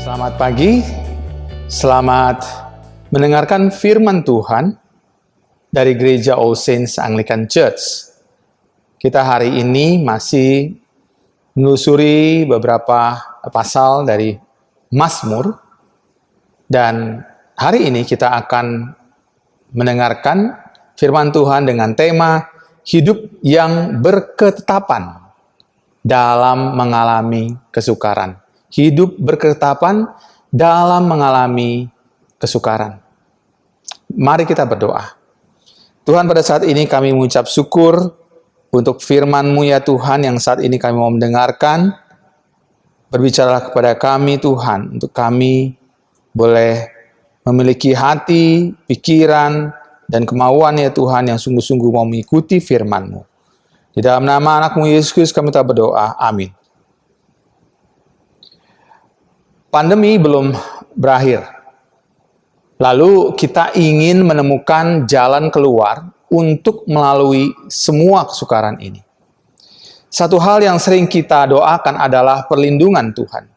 Selamat pagi, selamat mendengarkan firman Tuhan dari Gereja All Saints Anglican Church. Kita hari ini masih menelusuri beberapa pasal dari Mazmur, dan hari ini kita akan mendengarkan firman Tuhan dengan tema hidup yang berketetapan dalam mengalami kesukaran. Hidup berketetapan dalam mengalami kesukaran. Mari kita berdoa. Tuhan, pada saat ini kami mengucap syukur untuk firman-Mu ya Tuhan, yang saat ini kami mau mendengarkan. Berbicaralah kepada kami Tuhan, untuk kami boleh memiliki hati, pikiran, dan kemauan ya Tuhan yang sungguh-sungguh mau mengikuti firman-Mu. Di dalam nama anak-Mu Yesus Kristus kami telah berdoa. Amin. Pandemi belum berakhir. Lalu kita ingin menemukan jalan keluar untuk melalui semua kesukaran ini. Satu hal yang sering kita doakan adalah perlindungan Tuhan.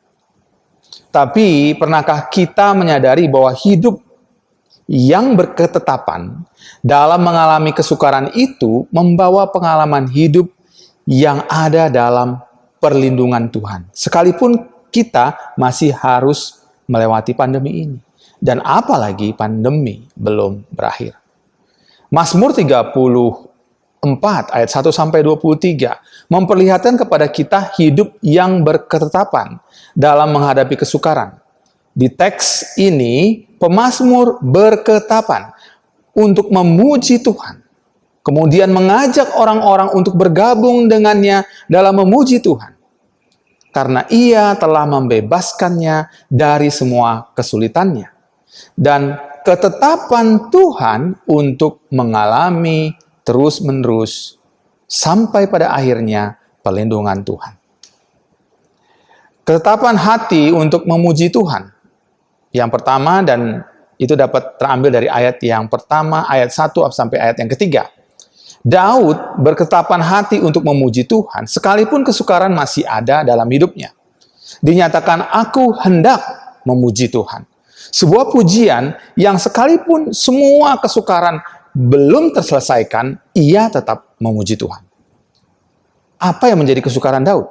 Tapi pernahkah kita menyadari bahwa hidup yang berketetapan dalam mengalami kesukaran itu membawa pengalaman hidup yang ada dalam perlindungan Tuhan. Sekalipun kita masih harus melewati pandemi ini. Dan apalagi pandemi belum berakhir. Mazmur 34 ayat 1-23 memperlihatkan kepada kita hidup yang berketetapan dalam menghadapi kesukaran. Di teks ini, pemazmur berketetapan untuk memuji Tuhan. Kemudian mengajak orang-orang untuk bergabung dengannya dalam memuji Tuhan. Karena ia telah membebaskannya dari semua kesulitannya. Dan ketetapan Tuhan untuk mengalami terus-menerus sampai pada akhirnya perlindungan Tuhan. Ketetapan hati untuk memuji Tuhan. Yang pertama, dan itu dapat terambil dari ayat yang pertama, ayat 1 sampai ayat yang ketiga. Daud berketetapan hati untuk memuji Tuhan, sekalipun kesukaran masih ada dalam hidupnya. Dinyatakan, aku hendak memuji Tuhan. Sebuah pujian yang sekalipun semua kesukaran belum terselesaikan, ia tetap memuji Tuhan. Apa yang menjadi kesukaran Daud?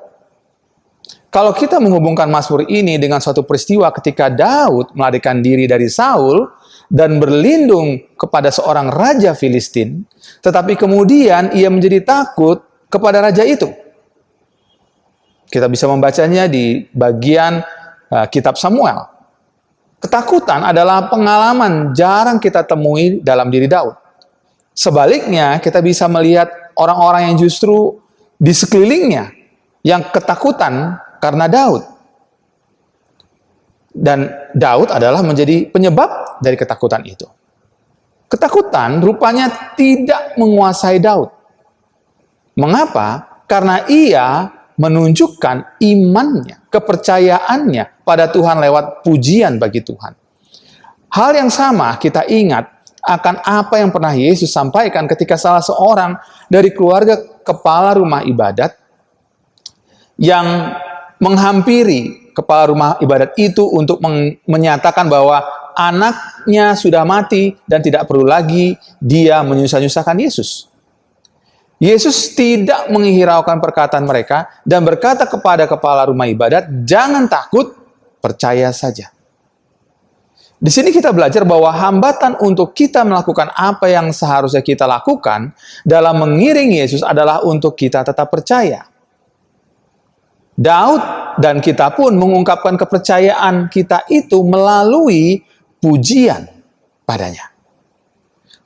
Kalau kita menghubungkan Mazmur ini dengan suatu peristiwa ketika Daud melarikan diri dari Saul dan berlindung kepada seorang raja Filistin, tetapi kemudian ia menjadi takut kepada raja itu. Kita bisa membacanya di bagian kitab Samuel. Ketakutan adalah pengalaman jarang kita temui dalam diri Daud. Sebaliknya, kita bisa melihat orang-orang yang justru di sekelilingnya yang ketakutan karena Daud. Dan Daud adalah menjadi penyebab dari ketakutan itu. Ketakutan rupanya tidak menguasai Daud. Mengapa? Karena ia menunjukkan imannya, kepercayaannya pada Tuhan lewat pujian bagi Tuhan. Hal yang sama kita ingat akan apa yang pernah Yesus sampaikan ketika salah seorang dari keluarga kepala rumah ibadat yang menghampiri kepala rumah ibadat itu untuk menyatakan bahwa anaknya sudah mati dan tidak perlu lagi dia menyusah-nyusahkan Yesus. Yesus tidak menghiraukan perkataan mereka dan berkata kepada kepala rumah ibadat, jangan takut, percaya saja. Di sini kita belajar bahwa hambatan untuk kita melakukan apa yang seharusnya kita lakukan dalam mengiring Yesus adalah untuk kita tetap percaya. Daud dan kita pun mengungkapkan kepercayaan kita itu melalui pujian padanya.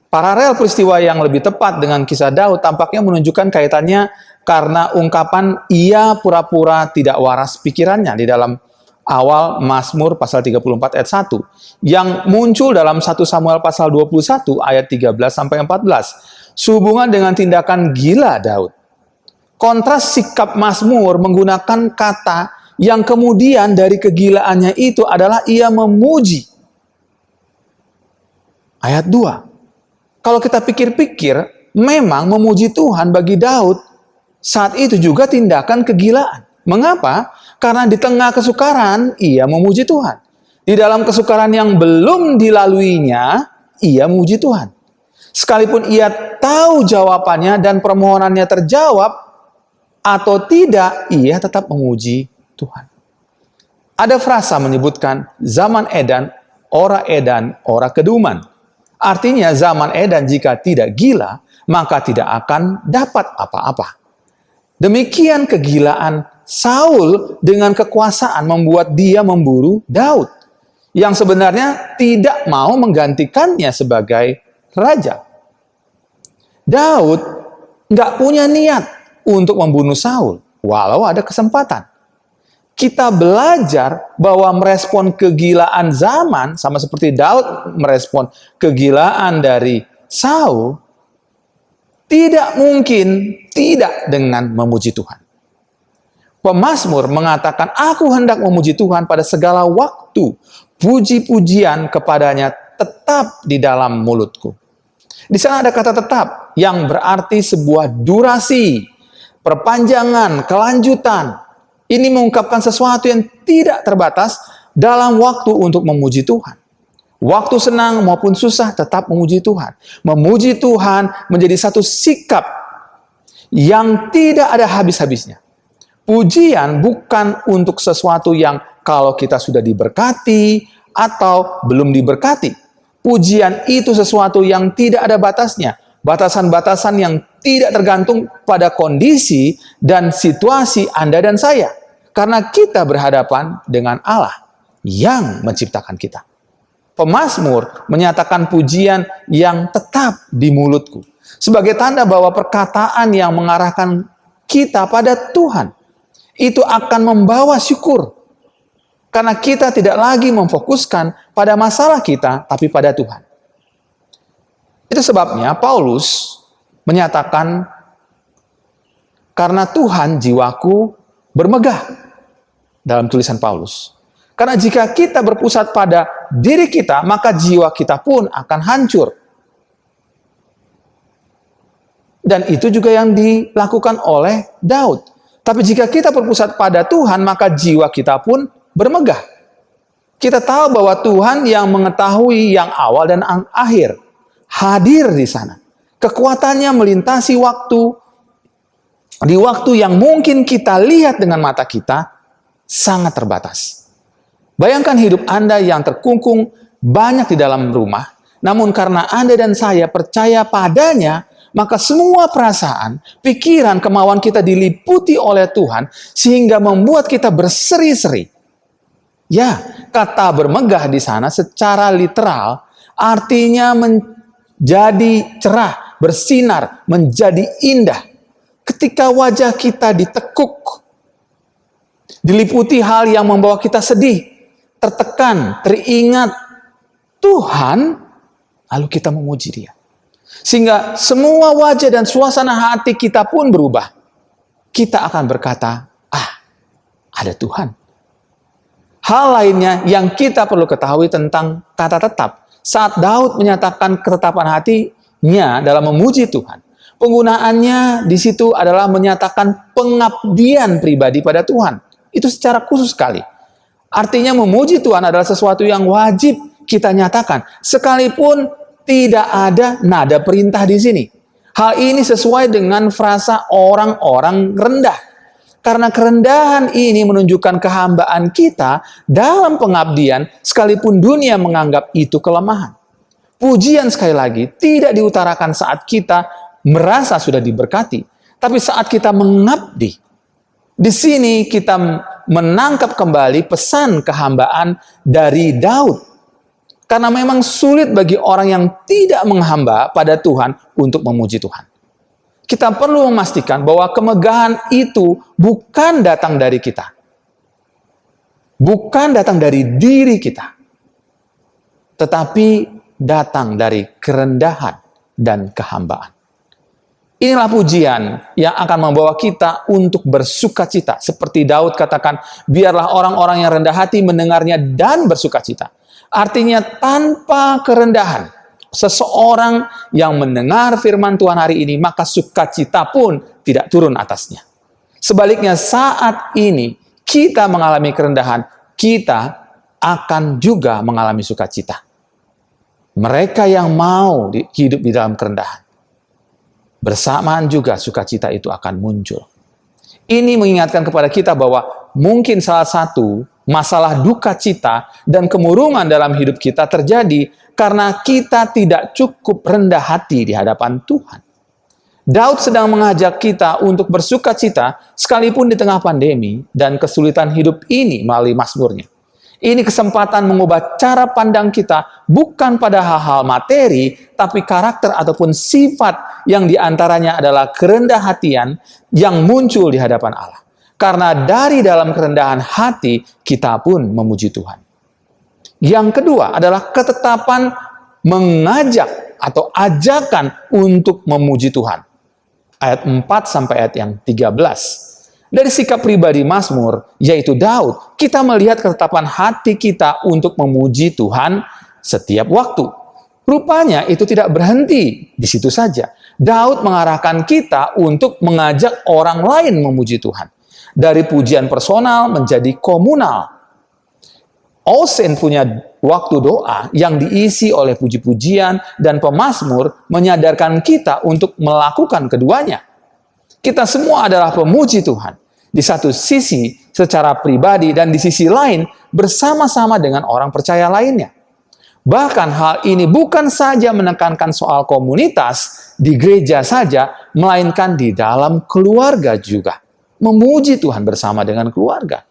Paralel peristiwa yang lebih tepat dengan kisah Daud tampaknya menunjukkan kaitannya karena ungkapan ia pura-pura tidak waras pikirannya di dalam awal Mazmur pasal 34 ayat 1 yang muncul dalam 1 Samuel pasal 21 ayat 13 sampai 14 sehubungan dengan tindakan gila Daud. Kontras sikap Mazmur menggunakan kata yang kemudian dari kegilaannya itu adalah ia memuji. Ayat 2. Kalau kita pikir-pikir, memang memuji Tuhan bagi Daud saat itu juga tindakan kegilaan. Mengapa? Karena di tengah kesukaran, ia memuji Tuhan. Di dalam kesukaran yang belum dilaluinya, ia memuji Tuhan. Sekalipun ia tahu jawabannya dan permohonannya terjawab atau tidak, ia tetap memuji Tuhan. Ada frasa menyebutkan zaman edan, ora keduman. Artinya zaman edan jika tidak gila, maka tidak akan dapat apa-apa. Demikian kegilaan Saul dengan kekuasaan membuat dia memburu Daud, yang sebenarnya tidak mau menggantikannya sebagai raja. Daud nggak punya niat untuk membunuh Saul, walau ada kesempatan. Kita belajar bahwa merespon kegilaan zaman, sama seperti Daud merespon kegilaan dari Saul, tidak mungkin tidak dengan memuji Tuhan. Pemazmur mengatakan, aku hendak memuji Tuhan pada segala waktu. Puji-pujian kepadanya tetap di dalam mulutku. Di sana ada kata tetap yang berarti sebuah durasi, perpanjangan, kelanjutan. Ini mengungkapkan sesuatu yang tidak terbatas dalam waktu untuk memuji Tuhan. Waktu senang maupun susah tetap memuji Tuhan. Memuji Tuhan menjadi satu sikap yang tidak ada habis-habisnya. Pujian bukan untuk sesuatu yang kalau kita sudah diberkati atau belum diberkati. Pujian itu sesuatu yang tidak ada batasnya. Batasan-batasan yang tidak tergantung pada kondisi dan situasi Anda dan saya. Karena kita berhadapan dengan Allah yang menciptakan kita. Pemazmur menyatakan pujian yang tetap di mulutku. Sebagai tanda bahwa perkataan yang mengarahkan kita pada Tuhan itu akan membawa syukur. Karena kita tidak lagi memfokuskan pada masalah kita, tapi pada Tuhan. Itu sebabnya Paulus menyatakan, karena Tuhan jiwaku bermegah. Dalam tulisan Paulus. Karena jika kita berpusat pada diri kita, maka jiwa kita pun akan hancur. Dan itu juga yang dilakukan oleh Daud. Tapi jika kita berpusat pada Tuhan, maka jiwa kita pun bermegah. Kita tahu bahwa Tuhan yang mengetahui yang awal dan akhir hadir di sana. Kekuatannya melintasi waktu, di waktu yang mungkin kita lihat dengan mata kita, sangat terbatas. Bayangkan hidup Anda yang terkungkung banyak di dalam rumah, namun karena Anda dan saya percaya padanya, maka semua perasaan, pikiran, kemauan kita diliputi oleh Tuhan, sehingga membuat kita berseri-seri. Ya, kata bermegah di sana secara literal, artinya menjadi cerah, bersinar, menjadi indah. Ketika wajah kita ditekuk, diliputi hal yang membawa kita sedih, tertekan, teringat Tuhan, lalu kita memuji Dia. Sehingga semua wajah dan suasana hati kita pun berubah. Kita akan berkata, ada Tuhan. Hal lainnya yang kita perlu ketahui tentang kata tetap. Saat Daud menyatakan ketetapan hatinya dalam memuji Tuhan, penggunaannya di situ adalah menyatakan pengabdian pribadi pada Tuhan. Itu secara khusus sekali. Artinya memuji Tuhan adalah sesuatu yang wajib kita nyatakan. Sekalipun tidak ada nada perintah di sini. Hal ini sesuai dengan frasa orang-orang rendah. Karena kerendahan ini menunjukkan kehambaan kita dalam pengabdian, sekalipun dunia menganggap itu kelemahan. Pujian sekali lagi tidak diutarakan saat kita merasa sudah diberkati, tapi saat kita mengabdi. Di sini kita menangkap kembali pesan kehambaan dari Daud. Karena memang sulit bagi orang yang tidak menghamba pada Tuhan untuk memuji Tuhan. Kita perlu memastikan bahwa kemegahan itu bukan datang dari kita. Bukan datang dari diri kita. Tetapi datang dari kerendahan dan kehambaan. Inilah pujian yang akan membawa kita untuk bersukacita. Seperti Daud katakan, biarlah orang-orang yang rendah hati mendengarnya dan bersukacita. Artinya tanpa kerendahan, seseorang yang mendengar firman Tuhan hari ini, maka sukacita pun tidak turun atasnya. Sebaliknya saat ini, kita mengalami kerendahan, kita akan juga mengalami sukacita. Mereka yang mau hidup di dalam kerendahan, bersamaan juga sukacita itu akan muncul. Ini mengingatkan kepada kita bahwa mungkin salah satu masalah duka cita dan kemurungan dalam hidup kita terjadi karena kita tidak cukup rendah hati di hadapan Tuhan. Daud sedang mengajak kita untuk bersukacita sekalipun di tengah pandemi dan kesulitan hidup ini melalui mazmurnya. Ini kesempatan mengubah cara pandang kita bukan pada hal-hal materi, tapi karakter ataupun sifat yang diantaranya adalah kerendah hatian yang muncul di hadapan Allah. Karena dari dalam kerendahan hati, kita pun memuji Tuhan. Yang kedua adalah ketetapan mengajak atau ajakan untuk memuji Tuhan. Ayat 4 sampai ayat yang 13. Dari sikap pribadi Mazmur, yaitu Daud, kita melihat ketetapan hati kita untuk memuji Tuhan setiap waktu. Rupanya itu tidak berhenti di situ saja. Daud mengarahkan kita untuk mengajak orang lain memuji Tuhan. Dari pujian personal menjadi komunal. Osen punya waktu doa yang diisi oleh puji-pujian dan pemazmur menyadarkan kita untuk melakukan keduanya. Kita semua adalah pemuji Tuhan. Di satu sisi secara pribadi dan di sisi lain bersama-sama dengan orang percaya lainnya. Bahkan hal ini bukan saja menekankan soal komunitas di gereja saja, melainkan di dalam keluarga juga. Memuji Tuhan bersama dengan keluarga.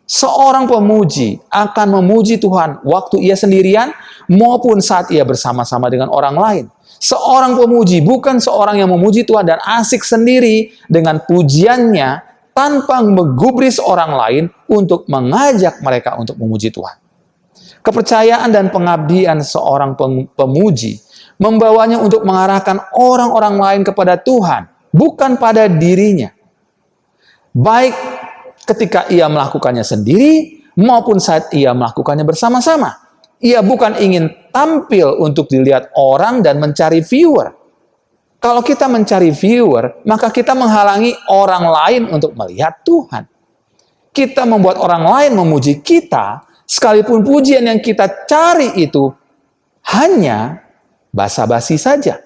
Seorang pemuji akan memuji Tuhan waktu ia sendirian maupun saat ia bersama-sama dengan orang lain. Seorang pemuji bukan seorang yang memuji Tuhan dan asik sendiri dengan pujiannya tanpa menggubris orang lain untuk mengajak mereka untuk memuji Tuhan. Kepercayaan dan pengabdian seorang pemuji membawanya untuk mengarahkan orang-orang lain kepada Tuhan, bukan pada dirinya. Baik ketika ia melakukannya sendiri, maupun saat ia melakukannya bersama-sama. Ia bukan ingin tampil untuk dilihat orang dan mencari viewer. Kalau kita mencari viewer, maka kita menghalangi orang lain untuk melihat Tuhan. Kita membuat orang lain memuji kita, sekalipun pujian yang kita cari itu hanya basa-basi saja.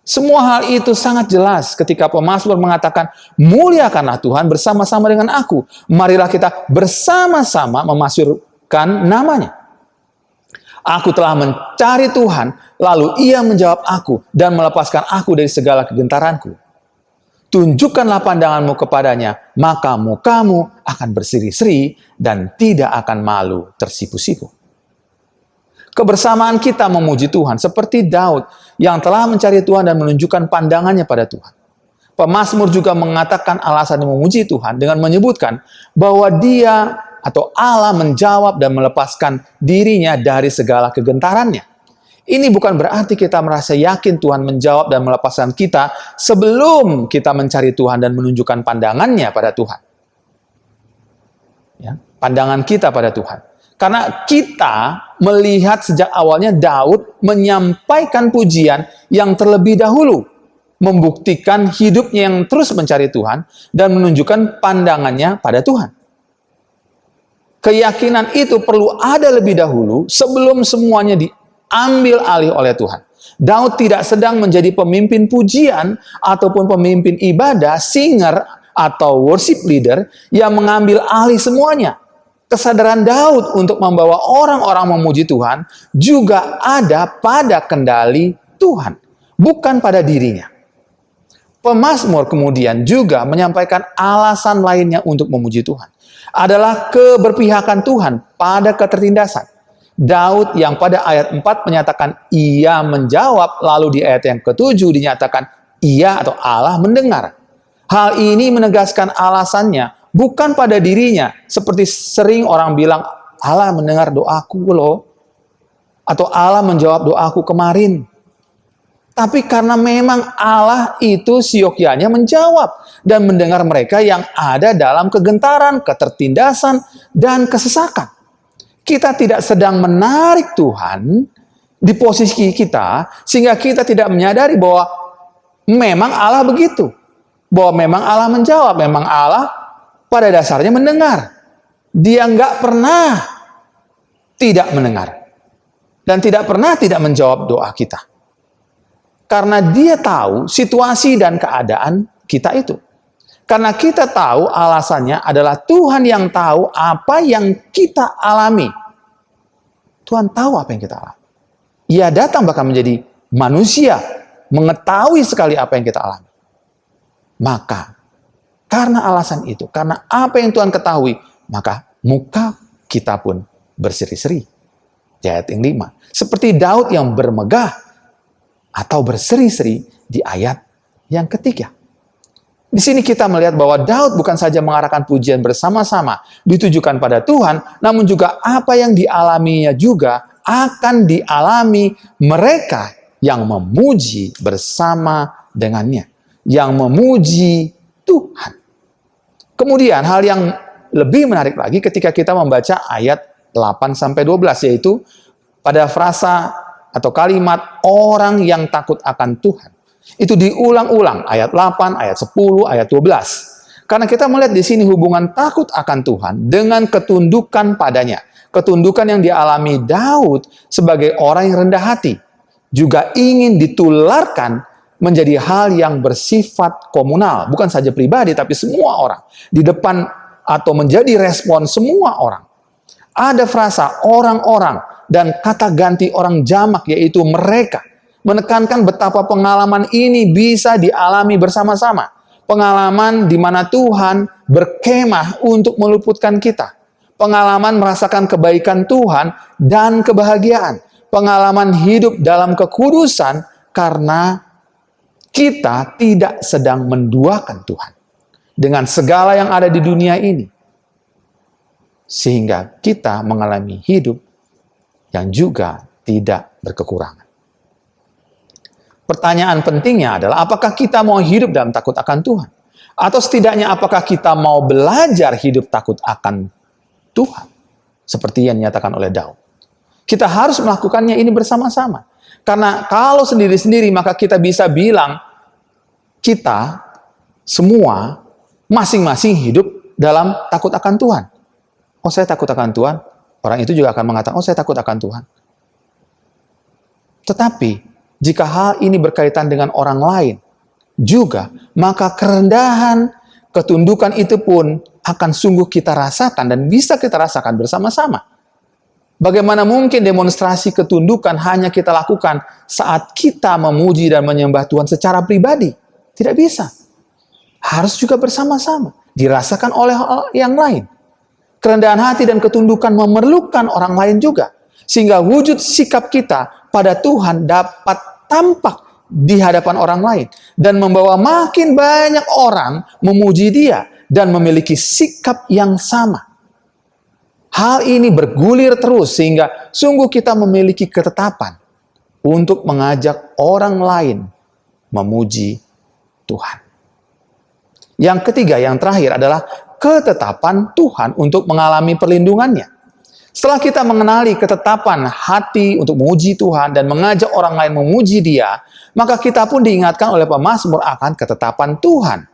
Semua hal itu sangat jelas ketika pemazmur mengatakan, muliakanlah Tuhan bersama-sama dengan aku. Marilah kita bersama-sama memasyurkan namanya. Aku telah mencari Tuhan, lalu Ia menjawab aku dan melepaskan aku dari segala kegentaranku. Tunjukkanlah pandanganmu kepadanya, maka mukamu akan berseri-seri dan tidak akan malu tersipu-sipu. Kebersamaan kita memuji Tuhan seperti Daud yang telah mencari Tuhan dan menunjukkan pandangannya pada Tuhan. Pemazmur juga mengatakan alasan memuji Tuhan dengan menyebutkan bahwa Dia atau Allah menjawab dan melepaskan dirinya dari segala kegentarannya. Ini bukan berarti kita merasa yakin Tuhan menjawab dan melepaskan kita sebelum kita mencari Tuhan dan menunjukkan pandangannya pada Tuhan. Ya, pandangan kita pada Tuhan. Karena kita melihat sejak awalnya Daud menyampaikan pujian yang terlebih dahulu, membuktikan hidupnya yang terus mencari Tuhan dan menunjukkan pandangannya pada Tuhan. Keyakinan itu perlu ada lebih dahulu sebelum semuanya diambil alih oleh Tuhan. Daud tidak sedang menjadi pemimpin pujian ataupun pemimpin ibadah, singer atau worship leader yang mengambil alih semuanya. Kesadaran Daud untuk membawa orang-orang memuji Tuhan juga ada pada kendali Tuhan, bukan pada dirinya. Pemazmur kemudian juga menyampaikan alasan lainnya untuk memuji Tuhan. Adalah keberpihakan Tuhan pada ketertindasan. Daud yang pada ayat 4 menyatakan ia menjawab, lalu di ayat yang ke-7 dinyatakan ia atau Allah mendengar. Hal ini menegaskan alasannya bukan pada dirinya, seperti sering orang bilang Allah mendengar doaku loh, atau Allah menjawab doaku kemarin. Tapi karena memang Allah itu siokianya menjawab dan mendengar mereka yang ada dalam kegentaran, ketertindasan, dan kesesakan. Kita tidak sedang menarik Tuhan di posisi kita, sehingga kita tidak menyadari bahwa memang Allah begitu. Bahwa memang Allah menjawab, memang Allah pada dasarnya mendengar. Dia nggak pernah tidak mendengar. Dan tidak pernah tidak menjawab doa kita. Karena dia tahu situasi dan keadaan kita itu. Karena kita tahu alasannya adalah Tuhan yang tahu apa yang kita alami. Tuhan tahu apa yang kita alami. Ia datang bahkan menjadi manusia, mengetahui sekali apa yang kita alami. Maka, karena alasan itu, karena apa yang Tuhan ketahui, maka muka kita pun berseri-seri. Di ayat yang 5. Seperti Daud yang bermegah atau berseri-seri di ayat yang ketiga. Di sini kita melihat bahwa Daud bukan saja mengarahkan pujian bersama-sama ditujukan pada Tuhan, namun juga apa yang dialaminya juga akan dialami mereka yang memuji bersama dengannya, yang memuji Tuhan. Kemudian hal yang lebih menarik lagi ketika kita membaca ayat 8-12, yaitu pada frasa atau kalimat orang yang takut akan Tuhan. Itu diulang-ulang, ayat 8, ayat 10, ayat 12. Karena kita melihat di sini hubungan takut akan Tuhan dengan ketundukan padanya. Ketundukan yang dialami Daud sebagai orang yang rendah hati juga ingin ditularkan menjadi hal yang bersifat komunal. Bukan saja pribadi, tapi semua orang. Di depan atau menjadi respon semua orang. Ada frasa orang-orang dan kata ganti orang jamak, yaitu mereka. Menekankan betapa pengalaman ini bisa dialami bersama-sama. Pengalaman di mana Tuhan berkemah untuk meluputkan kita. Pengalaman merasakan kebaikan Tuhan dan kebahagiaan. Pengalaman hidup dalam kekudusan karena kita tidak sedang menduakan Tuhan dengan segala yang ada di dunia ini. Sehingga kita mengalami hidup yang juga tidak berkekurangan. Pertanyaan pentingnya adalah apakah kita mau hidup dalam takut akan Tuhan? Atau setidaknya apakah kita mau belajar hidup takut akan Tuhan? Seperti yang dinyatakan oleh Daud. Kita harus melakukannya ini bersama-sama. Karena kalau sendiri-sendiri maka kita bisa bilang kita semua masing-masing hidup dalam takut akan Tuhan. Oh, saya takut akan Tuhan. Orang itu juga akan mengatakan, oh saya takut akan Tuhan. Tetapi jika hal ini berkaitan dengan orang lain juga, maka kerendahan, ketundukan itu pun akan sungguh kita rasakan dan bisa kita rasakan bersama-sama. Bagaimana mungkin demonstrasi ketundukan hanya kita lakukan saat kita memuji dan menyembah Tuhan secara pribadi? Tidak bisa. Harus juga bersama-sama, dirasakan oleh yang lain. Kerendahan hati dan ketundukan memerlukan orang lain juga. Sehingga wujud sikap kita pada Tuhan dapat tampak di hadapan orang lain. Dan membawa makin banyak orang memuji Dia dan memiliki sikap yang sama. Hal ini bergulir terus sehingga sungguh kita memiliki ketetapan untuk mengajak orang lain memuji Tuhan. Yang ketiga, yang terakhir adalah ketetapan Tuhan untuk mengalami perlindungannya. Setelah kita mengenali ketetapan hati untuk memuji Tuhan dan mengajak orang lain memuji Dia, maka kita pun diingatkan oleh pemazmur akan ketetapan Tuhan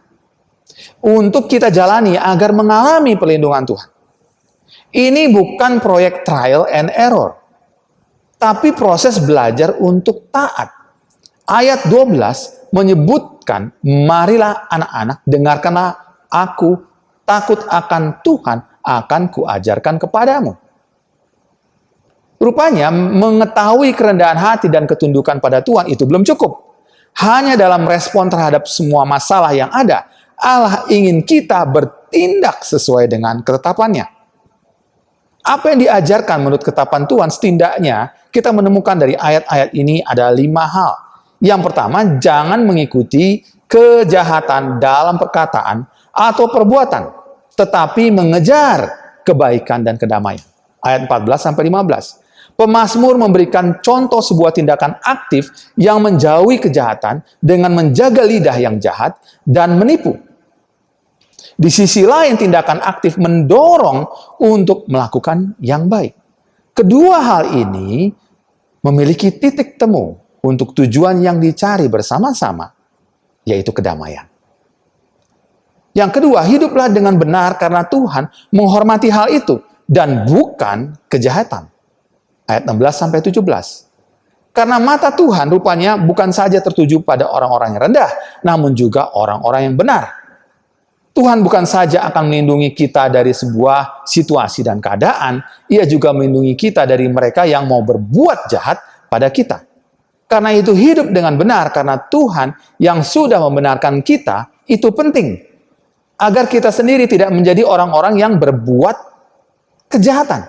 untuk kita jalani agar mengalami perlindungan Tuhan. Ini bukan proyek trial and error, tapi proses belajar untuk taat. Ayat 12 menyebutkan, marilah anak-anak, dengarkanlah aku, takut akan Tuhan akan kuajarkan kepadamu. Rupanya mengetahui kerendahan hati dan ketundukan pada Tuhan itu belum cukup. Hanya dalam respon terhadap semua masalah yang ada, Allah ingin kita bertindak sesuai dengan ketetapannya. Apa yang diajarkan menurut ketetapan Tuhan, setidaknya kita menemukan dari ayat-ayat ini ada 5 hal. Yang pertama, jangan mengikuti kejahatan dalam perkataan atau perbuatan, tetapi mengejar kebaikan dan kedamaian. Ayat 14-15. Pemazmur memberikan contoh sebuah tindakan aktif yang menjauhi kejahatan dengan menjaga lidah yang jahat dan menipu. Di sisi lain, tindakan aktif mendorong untuk melakukan yang baik. Kedua hal ini memiliki titik temu untuk tujuan yang dicari bersama-sama, yaitu kedamaian. Yang kedua, hiduplah dengan benar karena Tuhan menghormati hal itu dan bukan kejahatan. Ayat 16-17. Karena mata Tuhan rupanya bukan saja tertuju pada orang-orang yang rendah, namun juga orang-orang yang benar. Tuhan bukan saja akan melindungi kita dari sebuah situasi dan keadaan, Ia juga melindungi kita dari mereka yang mau berbuat jahat pada kita. Karena itu hidup dengan benar karena Tuhan yang sudah membenarkan kita, itu penting. Agar kita sendiri tidak menjadi orang-orang yang berbuat kejahatan.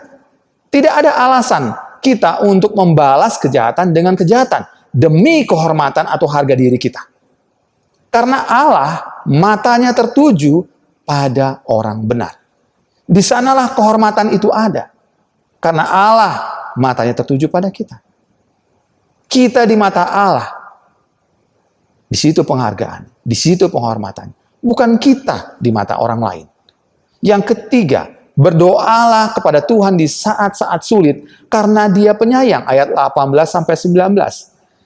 Tidak ada alasan kita untuk membalas kejahatan dengan kejahatan demi kehormatan atau harga diri kita. Karena Allah matanya tertuju pada orang benar. Di sanalah kehormatan itu ada. Karena Allah matanya tertuju pada kita. Kita di mata Allah. Di situ penghargaan, di situ penghormatan. Bukan kita di mata orang lain. Yang ketiga, berdoalah kepada Tuhan di saat-saat sulit karena Dia penyayang. Ayat 18-19.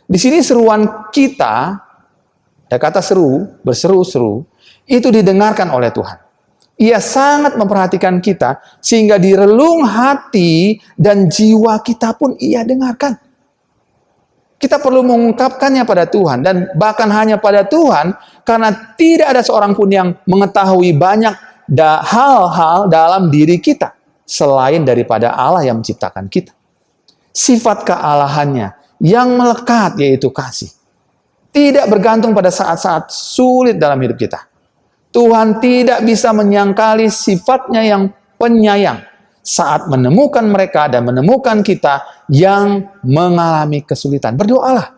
Di sini seruan kita, ada kata seru, berseru-seru, itu didengarkan oleh Tuhan. Ia sangat memperhatikan kita sehingga di relung hati dan jiwa kita pun Ia dengarkan. Kita perlu mengungkapkannya pada Tuhan dan bahkan hanya pada Tuhan karena tidak ada seorang pun yang mengetahui banyak hal-hal dalam diri kita selain daripada Allah yang menciptakan kita. Sifat kealahannya yang melekat yaitu kasih. Tidak bergantung pada saat-saat sulit dalam hidup kita. Tuhan tidak bisa menyangkali sifatnya yang penyayang saat menemukan mereka dan menemukan kita yang mengalami kesulitan. Berdoalah.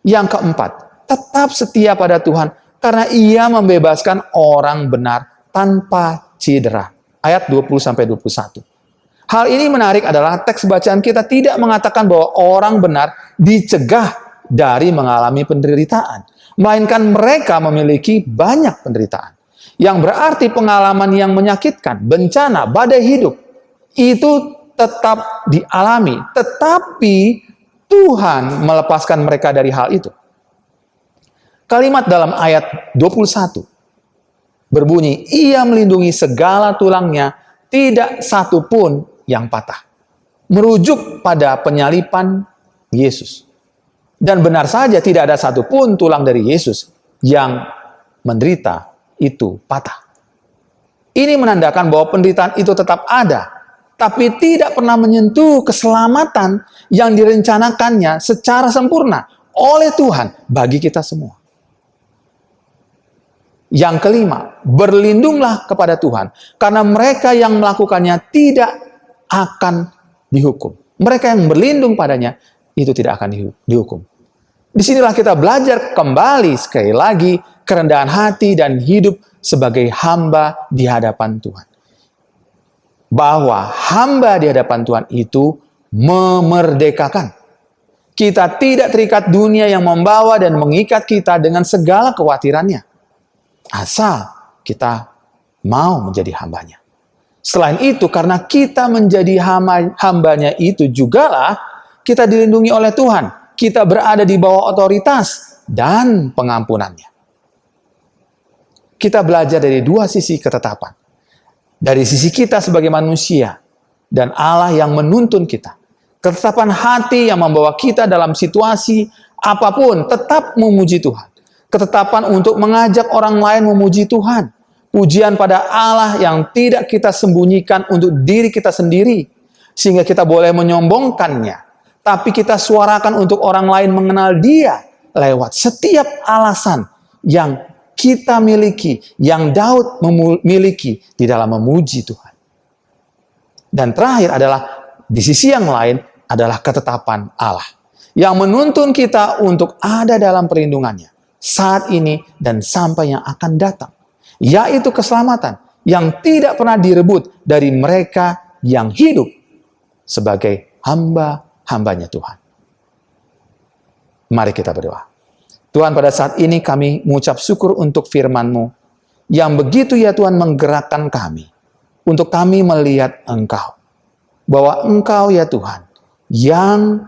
Yang keempat, tetap setia pada Tuhan karena Ia membebaskan orang benar tanpa cedera. Ayat 20-21. Hal ini menarik adalah teks bacaan kita tidak mengatakan bahwa orang benar dicegah dari mengalami penderitaan. Melainkan mereka memiliki banyak penderitaan. Yang berarti pengalaman yang menyakitkan, bencana, badai hidup, itu tetap dialami. Tetapi Tuhan melepaskan mereka dari hal itu. Kalimat dalam ayat 21 berbunyi, Ia melindungi segala tulangnya, tidak satu pun yang patah. Merujuk pada penyalipan Yesus. Dan benar saja tidak ada satu pun tulang dari Yesus yang menderita itu patah. Ini menandakan bahwa penderitaan itu tetap ada, tapi tidak pernah menyentuh keselamatan yang direncanakannya secara sempurna oleh Tuhan bagi kita semua. Yang kelima, berlindunglah kepada Tuhan, karena mereka yang melakukannya tidak akan dihukum. Mereka yang berlindung padanya, itu tidak akan dihukum. Disinilah kita belajar kembali sekali lagi kerendahan hati dan hidup sebagai hamba di hadapan Tuhan. Bahwa hamba di hadapan Tuhan itu memerdekakan. Kita tidak terikat dunia yang membawa dan mengikat kita dengan segala kekhawatirannya. Asal kita mau menjadi hambanya. Selain itu, karena kita menjadi hambanya itu jugalah kita dilindungi oleh Tuhan. Kita berada di bawah otoritas dan pengampunannya. Kita belajar dari dua sisi ketetapan. Dari sisi kita sebagai manusia dan Allah yang menuntun kita. Ketetapan hati yang membawa kita dalam situasi apapun tetap memuji Tuhan. Ketetapan untuk mengajak orang lain memuji Tuhan. Pujian pada Allah yang tidak kita sembunyikan untuk diri kita sendiri. Sehingga kita boleh menyombongkannya. Tapi kita suarakan untuk orang lain mengenal Dia lewat setiap alasan yang kita miliki, yang Daud memiliki di dalam memuji Tuhan. Dan terakhir adalah, di sisi yang lain adalah ketetapan Allah. Yang menuntun kita untuk ada dalam perlindungannya. Saat ini dan sampai yang akan datang, yaitu keselamatan yang tidak pernah direbut dari mereka yang hidup sebagai hamba-hambanya Tuhan. Mari kita berdoa. Tuhan, pada saat ini kami mengucap syukur untuk firman-Mu yang begitu ya Tuhan menggerakkan kami untuk kami melihat Engkau, bahwa Engkau ya Tuhan yang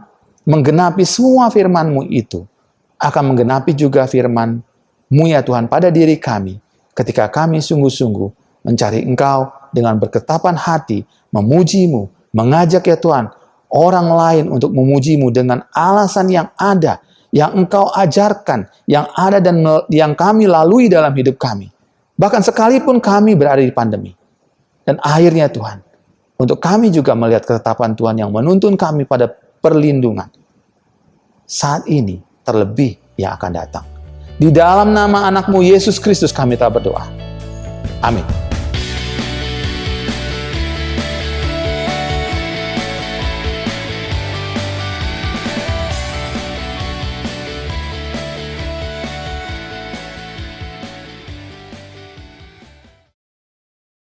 menggenapi semua firman-Mu itu akan menggenapi juga firman-Mu ya Tuhan pada diri kami ketika kami sungguh-sungguh mencari Engkau dengan berketapan hati, memuji-Mu, mengajak ya Tuhan, orang lain untuk memuji-Mu dengan alasan yang ada, yang Engkau ajarkan, yang ada dan yang kami lalui dalam hidup kami. Bahkan sekalipun kami berada di pandemi. Dan akhirnya Tuhan, untuk kami juga melihat ketetapan Tuhan yang menuntun kami pada perlindungan. Saat ini, terlebih yang akan datang. Di dalam nama anak-Mu Yesus Kristus kami telah berdoa. Amin.